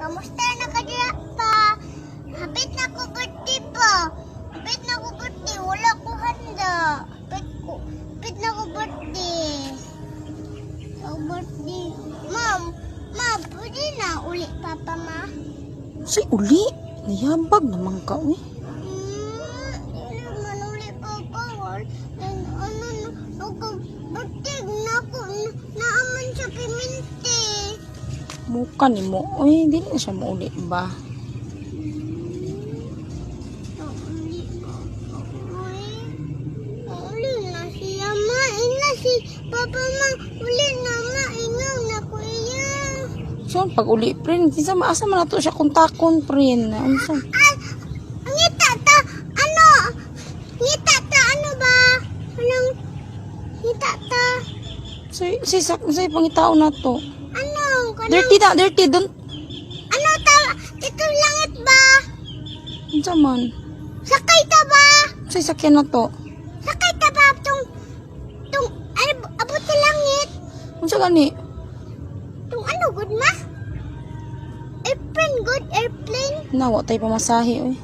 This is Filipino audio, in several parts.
Kamusta na ka diya pa? Hapit na ko birthday pa. Hapit na ko birthday. Wala ko handa. Hapit na ko birthday. Birthday. Ma'am, pwede na uli papa ma? Si uli? Nayabag naman ka, eh. Hindi naman uli papa. Birthday na ako. Naaman sa piminti. Muka ni mo. Uy, di na siya mauli ba? Uli na siya ma. Ina si papa ma. Uli na ma. Ingaw na kuya. So, pag uli, friend, kinsa maasa man nato siya kontakon, friend. Unsa? Ngita ta. Ano? Ngita ta. Ano ba? Anong ngita ta? Say pangitao na to. Ano? Dirty na, dirty. Don't, Ano ta? Ito langit ba? unsa man. Sakay ta ba? Say sakyan na to. Sakay ta ba? Ano, abot sa langit? Unsa gani? Tung ano, good ma? Airplane, good airplane? Nawa tay pamasahe, uy.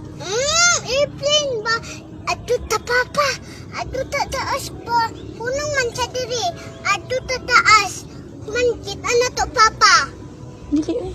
Airplane ba? Ato ta papa. Ato ta taas ba? Punong man sa diri. Ato ta taas. Mankit, ano to papa? Dili, uy.